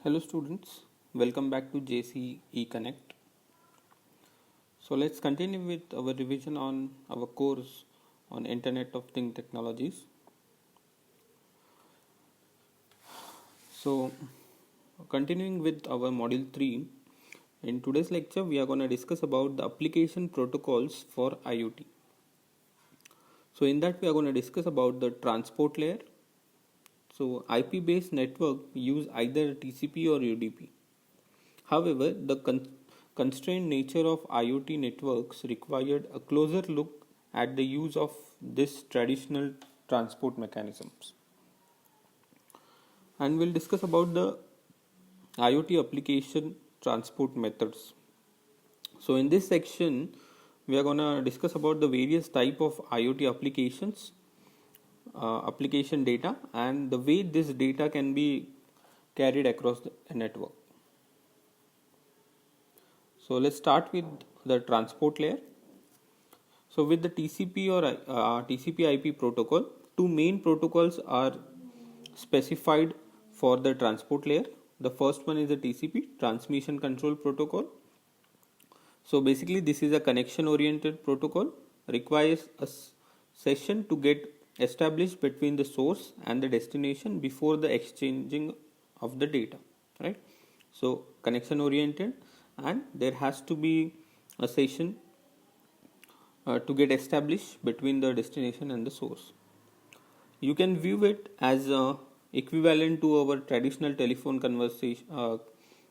Hello students, welcome back to JCE Connect. So let's continue with our revision on our course on Internet of Things technologies. So continuing with our module 3, in today's lecture we are going to discuss about the application protocols for IoT. So in that we are going to discuss about the transport layer. So IP based network use either TCP or UDP. However, the constrained nature of IoT networks required a closer look at the use of this traditional transport mechanisms. And we'll discuss about the IoT application transport methods. So in this section, we are going to discuss about the various type of IoT applications, application data, and the way this data can be carried across the network. So let's start with the transport layer. So with the TCP or TCP/IP protocol, two main protocols are specified for the transport layer. The first one is the TCP, Transmission Control Protocol. So basically this is a connection oriented protocol, requires a session to get established between the source and the destination before the exchanging of the data, right? So connection oriented, and there has to be a session to get established between the destination and the source. You can view it as equivalent to our traditional telephone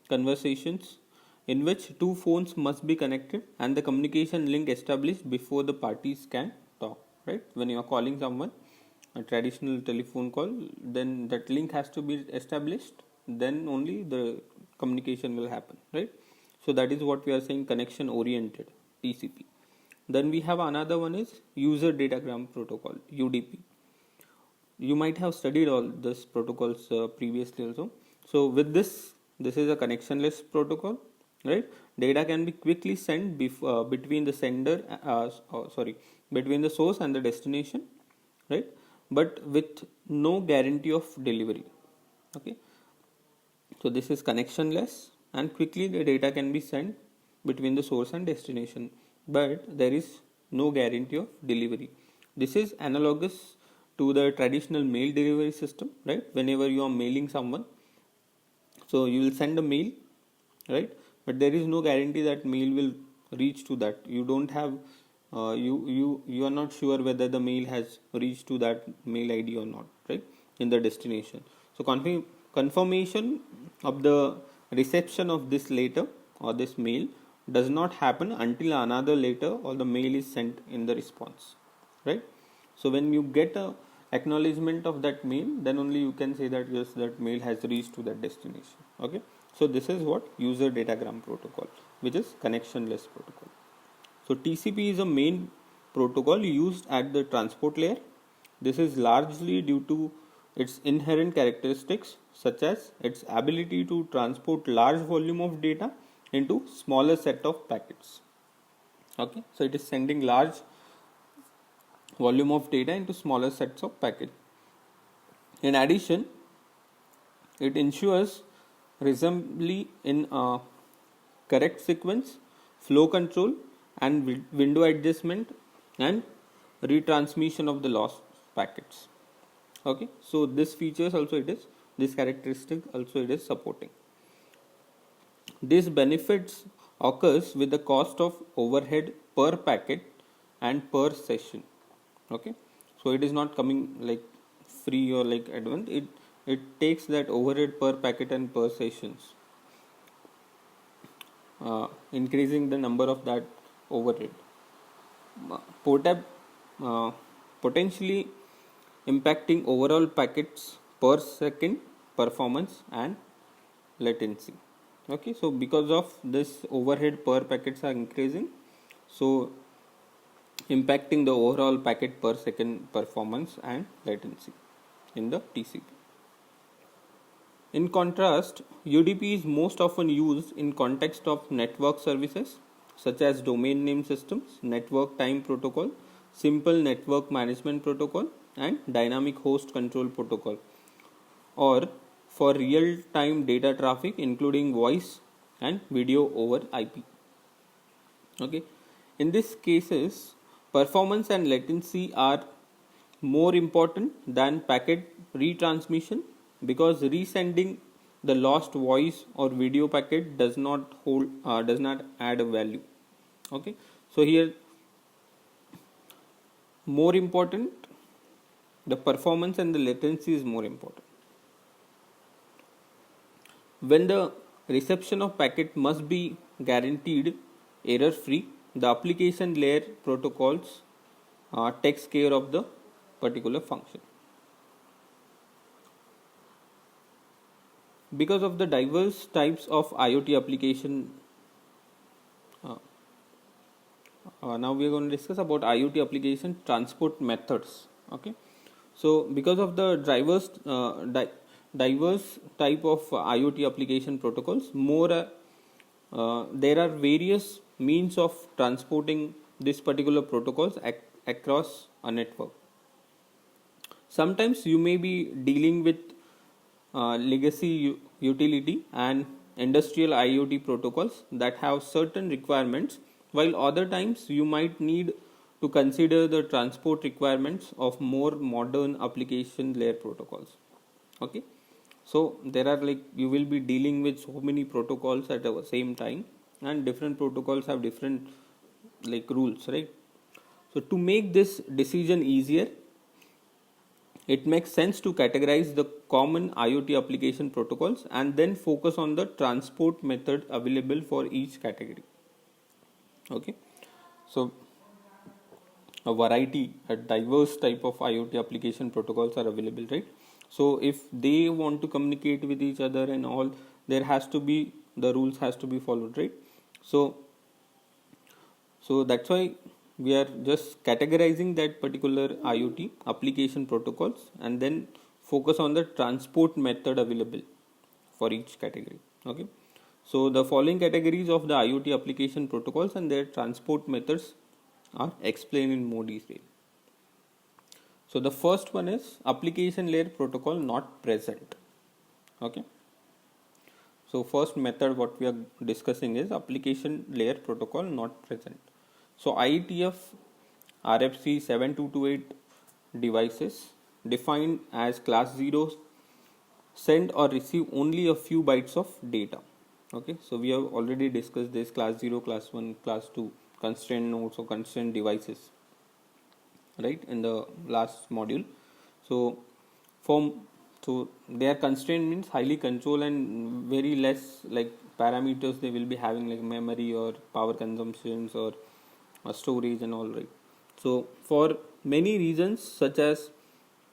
conversations, in which two phones must be connected and the communication link established before the parties can talk, right? When you are calling someone, a traditional telephone call, then that link has to be established, then only the communication will happen, right? So that is what we are saying, connection oriented, TCP. Then we have another one is user datagram protocol, UDP. You might have studied all these protocols previously also. So with this is a connectionless protocol, right? Data can be quickly sent between the between the source and the destination, right? But with no guarantee of delivery. Okay. So this is connectionless, and quickly the data can be sent between the source and destination, but there is no guarantee of delivery. This is analogous to the traditional mail delivery system, right? Whenever you are mailing someone, so you will send a mail, right? But there is no guarantee that mail will reach to that. You don't have you are not sure whether the mail has reached to that mail ID or not, right? In the destination. So confirmation of the reception of this letter or this mail does not happen until another letter or the mail is sent in the response, right? So when you get a acknowledgement of that mail, then only you can say that yes, that mail has reached to that destination. Okay. So this is what user datagram protocol, which is connectionless protocol. So TCP is a main protocol used at the transport layer. This is largely due to its inherent characteristics, such as its ability to transport large volume of data into smaller set of packets. Okay, so it is sending large volume of data into smaller sets of packets. In addition, it ensures reasonably in correct sequence, flow control, and window adjustment and retransmission of the lost packets. Okay, so this features also this characteristic also it is supporting. This benefits occurs with the cost of overhead per packet and per session. Okay, so it is not coming like free or like advanced. It takes that overhead per packet and per sessions, increasing the number of that overhead. Potentially impacting overall packets per second performance and latency. Okay, so because of this overhead per packets are increasing, so impacting the overall packet per second performance and latency in the TCP. In contrast, UDP is most often used in context of network services such as domain name systems, network time protocol, simple network management protocol, and dynamic host control protocol, or for real-time data traffic, including voice and video over IP. Okay, in these cases, performance and latency are more important than packet retransmission, because resending the lost voice or video packet does not add a value. Okay, so here more important, the performance and the latency is more important. When the reception of packet must be guaranteed error free, the application layer protocols takes care of the particular function. Because of the diverse types of IoT application, now we are going to discuss about IoT application transport methods. Okay, so because of the diverse type of IoT application protocols, there are various means of transporting this particular protocols across a network. Sometimes you may be dealing with legacy utility and industrial IoT protocols that have certain requirements, while other times you might need to consider the transport requirements of more modern application layer protocols. Okay, so there are, like, you will be dealing with so many protocols at the same time, and different protocols have different like rules, right? So to make this decision easier, it makes sense to categorize the common IoT application protocols and then focus on the transport method available for each category. Okay, so a diverse type of IoT application protocols are available, right? So if they want to communicate with each other and all, there has to be, the rules has to be followed, right? So that's why we are just categorizing that particular IoT application protocols and then focus on the transport method available for each category. Okay, so the following categories of the IoT application protocols and their transport methods are explained in more detail. So the first one is application layer protocol not present. Okay, so first method what we are discussing is application layer protocol not present. So IETF RFC 7228 devices defined as class 0 send or receive only a few bytes of data. Okay, so we have already discussed this class 0, class 1, class 2 constraint nodes or constraint devices, right, in the last module. So their constraint means highly controlled and very less like parameters they will be having, like memory or power consumptions or storage and all, right? So for many reasons such as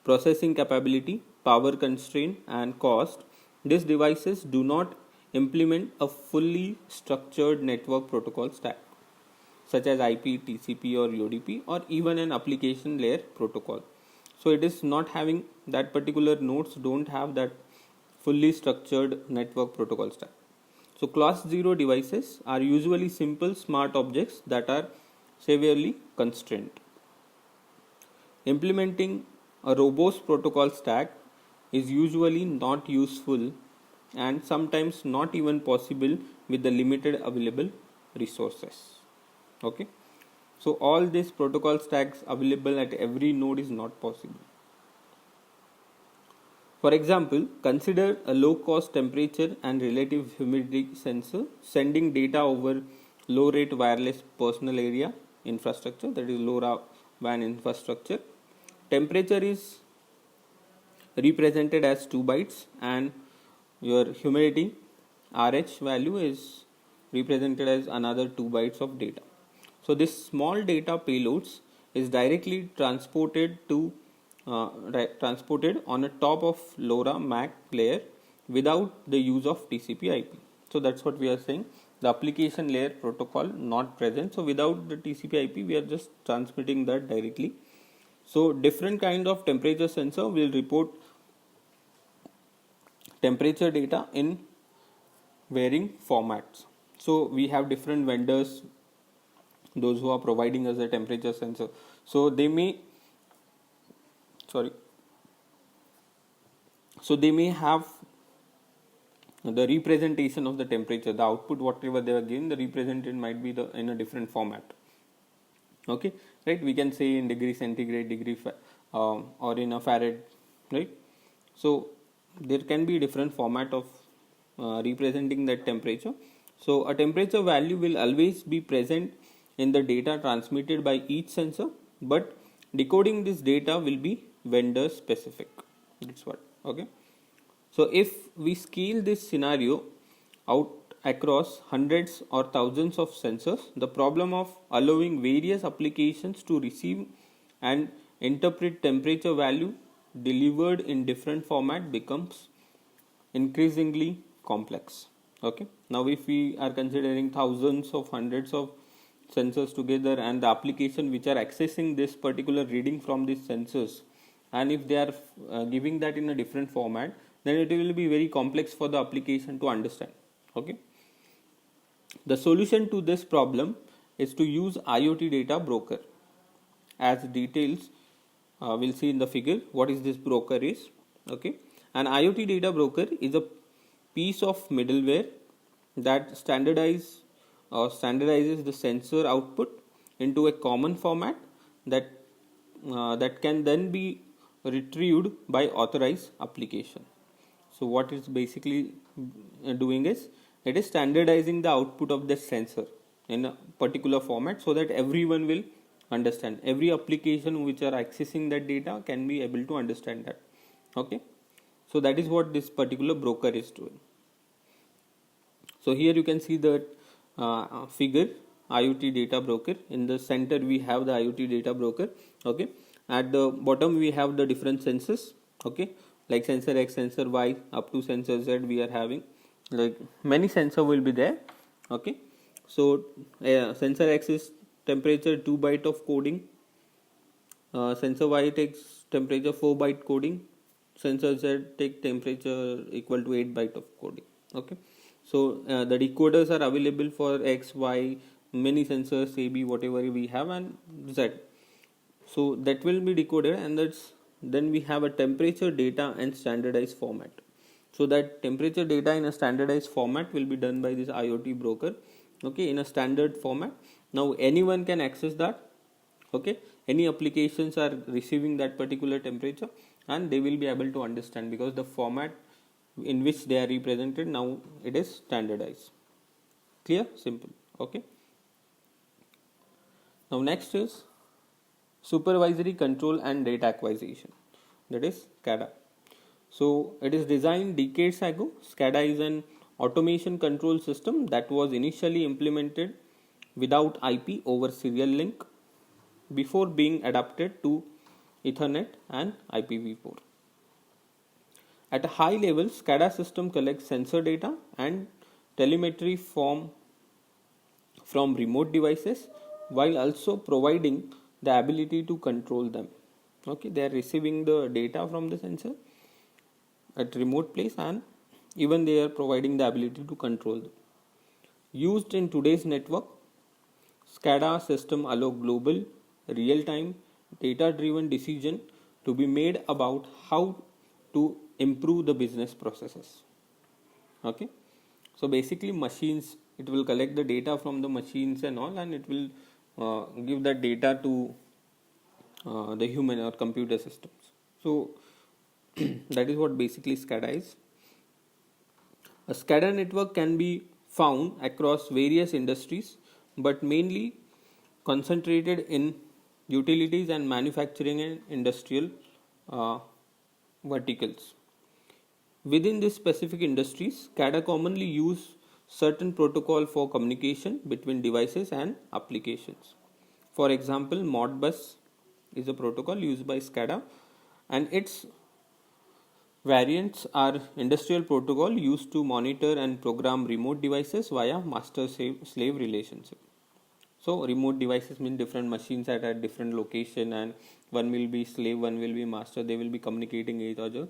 processing capability, power constraint and cost, these devices do not implement a fully structured network protocol stack such as IP, TCP or UDP, or even an application layer protocol. So it is not having that particular nodes don't have that fully structured network protocol stack. So class 0 devices are usually simple smart objects that are severely constrained. Implementing a robust protocol stack is usually not useful and sometimes not even possible with the limited available resources. Okay, so all these protocol stacks available at every node is not possible. For example, consider a low cost temperature and relative humidity sensor sending data over low rate wireless personal area infrastructure, that is LoRaWAN infrastructure. Temperature is represented as 2 bytes and your humidity RH value is represented as another 2 bytes of data. So this small data payloads is directly transported on a top of LoRa MAC layer without the use of TCP/IP. So that's what we are saying, the application layer protocol not present. So without the TCP/IP, we are just transmitting that directly. So different kind of temperature sensor will report temperature data in varying formats. So we have different vendors, those who are providing us a temperature sensor. So they may have the representation of the temperature, the output whatever they were given, the represented might be in a different format. Okay, right? We can say in degree centigrade, or in a farad, right? So there can be different format of representing that temperature. So a temperature value will always be present in the data transmitted by each sensor, but decoding this data will be vendor specific. That's what. Okay. So if we scale this scenario out across hundreds or thousands of sensors, the problem of allowing various applications to receive and interpret temperature value delivered in different format becomes increasingly complex. Okay. Now if we are considering thousands of hundreds of sensors together, and the application which are accessing this particular reading from these sensors, and if they are giving that in a different format, then it will be very complex for the application to understand. Okay. The solution to this problem is to use IoT data broker. As details we'll see in the figure what is this broker is. Okay. An IoT data broker is a piece of middleware that standardizes the sensor output into a common format that can then be retrieved by authorized application. So what it's basically doing is, it is standardizing the output of the sensor in a particular format so that everyone will understand. Every application which are accessing that data can be able to understand that. Okay. So that is what this particular broker is doing. So here you can see the figure, IoT data broker. In the center we have the IoT data broker. Okay. At the bottom we have the different sensors. Okay. Like sensor X, sensor Y, up to sensor Z we are having. Like many sensor will be there. Okay. So sensor X is temperature 2 byte of coding. Sensor Y takes temperature 4 byte coding. Sensor Z take temperature equal to 8 byte of coding. Okay. So the decoders are available for X, Y, many sensors, AB, whatever we have, and Z. So that will be decoded, and then we have a temperature data and standardized format. So that temperature data in a standardized format will be done by this IoT broker. Okay, in a standard format. Now anyone can access that. Okay, any applications are receiving that particular temperature, and they will be able to understand, because the format in which they are represented now it is standardized. Clear? Simple. Okay. Now next is supervisory control and data acquisition, that is SCADA. So it is designed decades ago. SCADA is an automation control system that was initially implemented without IP over serial link before being adapted to Ethernet and IPv4. At a high level, SCADA system collects sensor data and telemetry from remote devices, while also providing the ability to control them. Okay, they are receiving the data from the sensor at remote place, and even they are providing the ability to control them. Used in today's network, SCADA system allow global, real-time, data-driven decision to be made about how to improve the business processes. Okay, so basically machines, it will collect the data from the machines and all, and it will give that data to the human or computer systems. So that is what basically SCADA is. A SCADA network can be found across various industries, but mainly concentrated in utilities and manufacturing and industrial verticals. Within these specific industries, SCADA commonly use certain protocol for communication between devices and applications. For example, Modbus is a protocol used by SCADA, and its variants are industrial protocol used to monitor and program remote devices via master-slave relationship. So remote devices mean different machines at a different location, and one will be slave, one will be master. They will be communicating each other.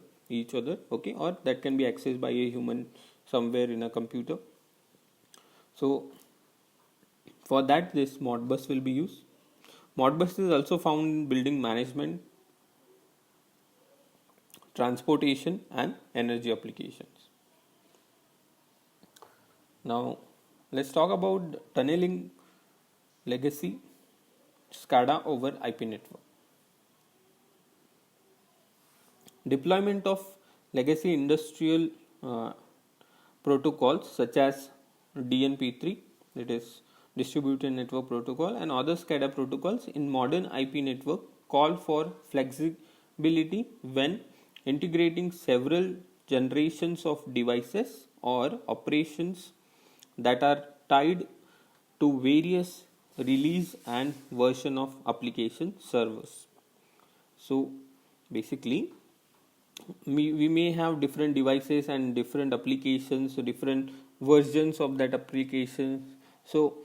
Okay, or that can be accessed by a human somewhere in a computer. So for that, this Modbus will be used. Modbus is also found in building management, transportation, and energy applications. Now let's talk about tunneling legacy SCADA over IP network. Deployment of legacy industrial uh, protocols such as DNP3, that is distributed network protocol, and other SCADA protocols in modern IP network call for flexibility when integrating several generations of devices or operations that are tied to various release and version of application servers. So basically we may have different devices and different applications, so different versions of that application, so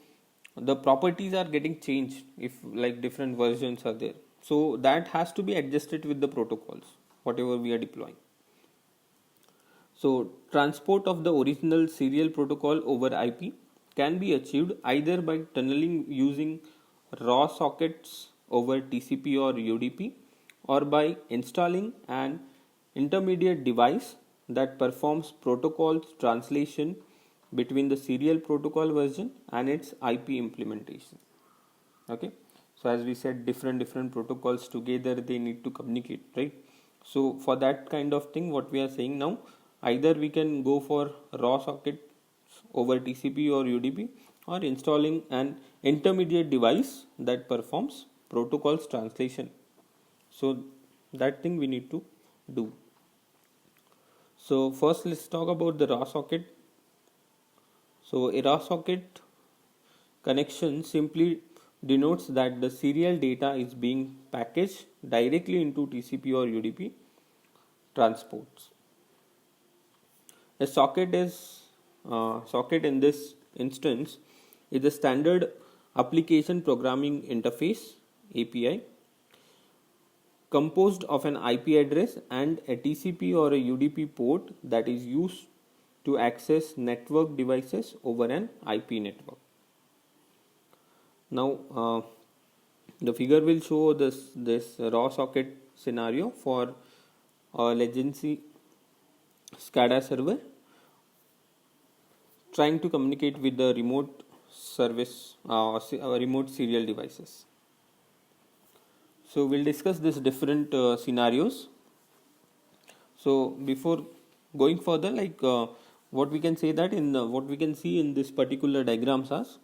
the properties are getting changed if like different versions are there, so that has to be adjusted with the protocols whatever we are deploying. So transport of the original serial protocol over IP can be achieved either by tunneling using raw sockets over TCP or UDP, or by installing an intermediate device that performs protocol translation between the serial protocol version and its IP implementation. Okay, so as we said, different protocols together they need to communicate, right? So for that kind of thing, what we are saying now, either we can go for raw sockets over TCP or UDP, or installing an intermediate device that performs protocols translation. So that thing we need to do. So first let's talk about the raw socket. So a raw socket connection simply denotes that the serial data is being packaged directly into TCP or UDP transports. A socket in this instance is a standard application programming interface API composed of an IP address and a TCP or a UDP port that is used to access network devices over an IP network. Now the figure will show this raw socket scenario for a legacy SCADA server trying to communicate with the remote service remote serial devices. So we'll discuss these different scenarios. So before going further, like what we can say that in what we can see in this particular diagrams as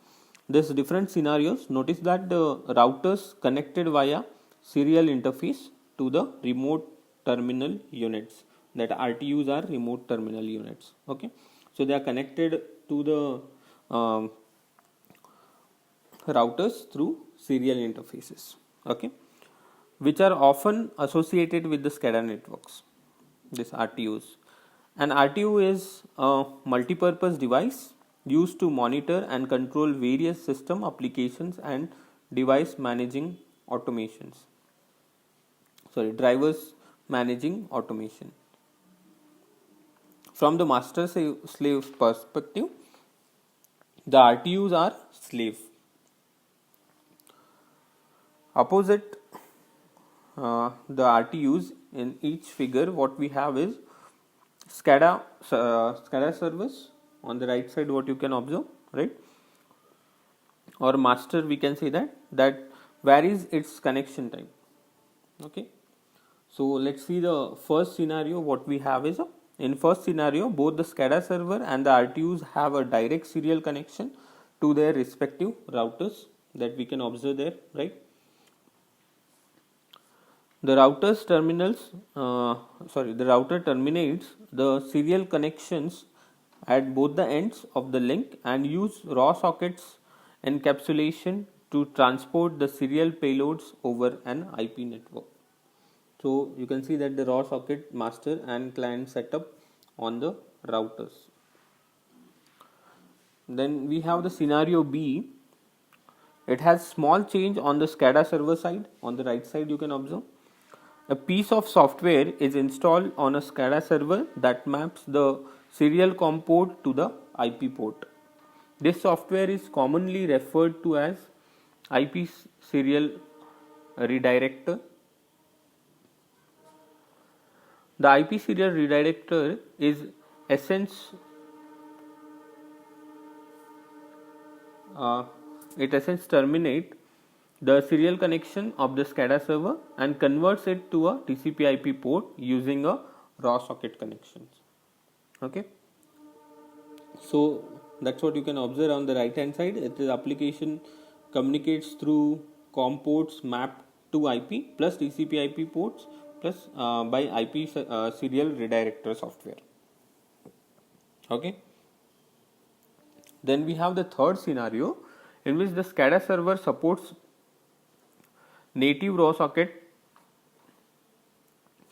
there's different scenarios. Notice that the routers connected via serial interface to the remote terminal units, that RTUs are remote terminal units. Okay, so they are connected to the routers through serial interfaces. Okay, which are often associated with the SCADA networks, this RTUs. An RTU is a multi-purpose device used to monitor and control various system applications and device managing automations. Drivers managing automation. From the master slave perspective, the RTUs are slave. Opposite the RTUs in each figure, what we have is SCADA servers on the right side, what you can observe, right? Or master, we can say that varies its connection time. Okay, so let's see the first scenario. What we have is in first scenario, both the SCADA server and the RTUs have a direct serial connection to their respective routers, that we can observe there, right? The router's terminals, the router terminates the serial connections at both the ends of the link and use raw sockets encapsulation to transport the serial payloads over an IP network. So you can see that the raw socket master and client setup on the routers. Then we have the scenario B. It has small change on the SCADA server side. On the right side you can observe a piece of software is installed on a SCADA server that maps the serial COM port to the IP port. This software is commonly referred to as IP serial redirector. The IP serial redirector is essence it essentially terminate the serial connection of the SCADA server and converts it to a TCP/IP port using a raw socket connections. Okay, so that's what you can observe on the right hand side. The application communicates through COM ports mapped to IP plus TCP/IP ports plus by IP serial redirector software. Okay. Then we have the third scenario in which the SCADA server supports native raw socket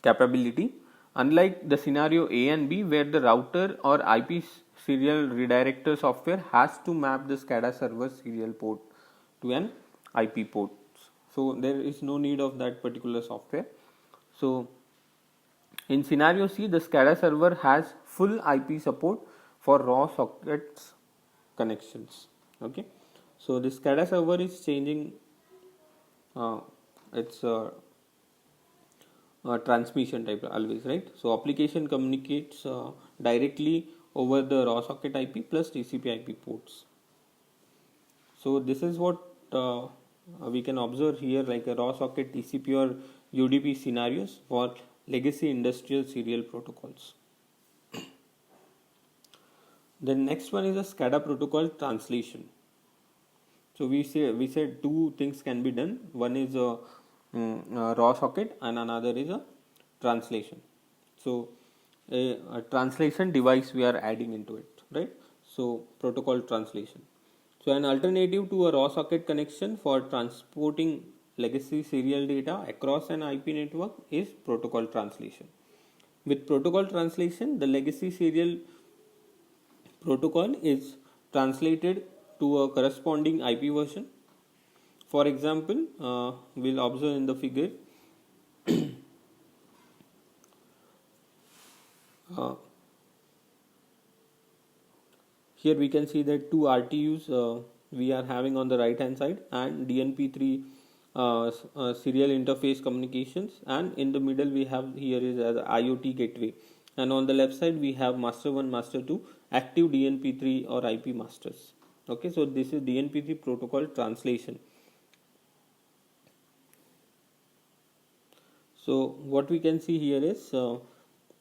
capability, unlike the scenario A and B where the router or IP serial redirector software has to map the SCADA server serial port to an IP port. So there is no need of that particular software. So in scenario C, the SCADA server has full IP support for raw sockets connections. Okay, so the SCADA server is changing its transmission type always, right? So application communicates directly over the raw socket IP plus TCP/IP ports. So this is what we can observe here, like a raw socket TCP or UDP scenarios for legacy industrial serial protocols. The next one is a SCADA protocol translation. So we said two things can be done. One is a raw socket and another is a translation. So a translation device we are adding into it, right? So protocol translation. So an alternative to a raw socket connection for transporting legacy serial data across an IP network is protocol translation. With protocol translation, the legacy serial protocol is translated to a corresponding IP version. For example, we'll observe in the figure here we can see that two RTUs we are having on the right hand side and DNP3 serial interface communications, and in the middle we have here is as IoT gateway, and on the left side we have master 1 master 2 active DNP3 or IP masters. Okay, so this is DNP3 protocol translation. So what we can see here is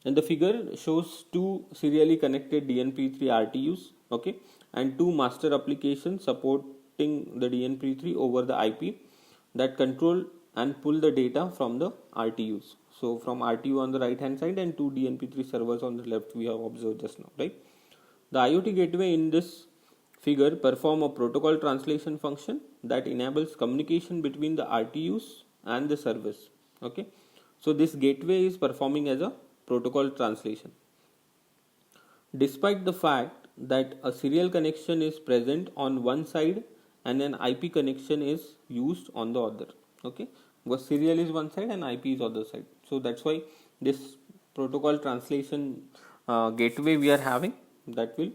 and the figure shows two serially connected DNP3 RTUs, okay, and two master applications supporting the DNP3 over the IP that control and pull the data from the RTUs. So from RTU on the right hand side and two DNP3 servers on the left we have observed just now, right? The IoT gateway in this figure perform a protocol translation function that enables communication between the RTUs and the servers. Okay, so this gateway is performing as a protocol translation. Despite the fact that a serial connection is present on one side and an IP connection is used on the other. Okay, because serial is one side and IP is other side. So that's why this protocol translation gateway we are having, that will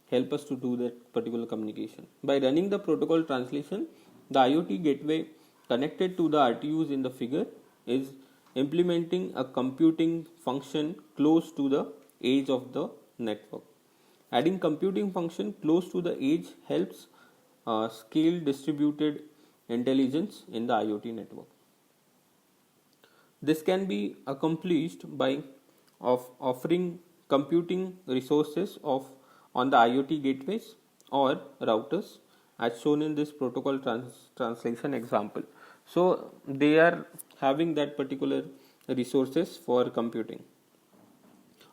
help us to do that particular communication. By running the protocol translation, the IoT gateway connected to the RTUs in the figure is implementing a computing function close to the edge of the network. Adding computing function close to the edge helps scale distributed intelligence in the IoT network. This can be accomplished by offering computing resources on the IoT gateways or routers as shown in this protocol translation example. So they are having that particular resources for computing.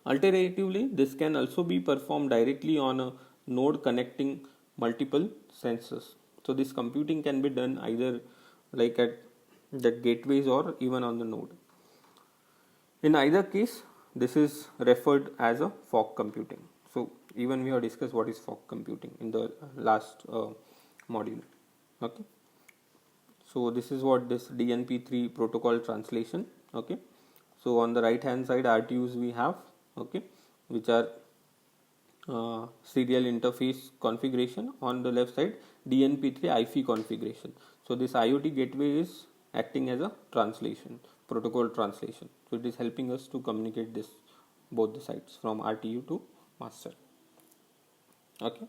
Alternatively, this can also be performed directly on a node connecting multiple sensors. So this computing can be done either like at the gateways or even on the node. In either case, this is referred as a fog computing. So even we have discussed what is fog computing in the last module. Okay, so this is what this DNP3 protocol translation. Okay, so on the right hand side RTUs we have, okay, which are serial interface configuration. On the left side DNP3 IP configuration. So this IoT gateway is acting as a translation, protocol translation. So it is helping us to communicate this both the sides from RTU to master. Okay.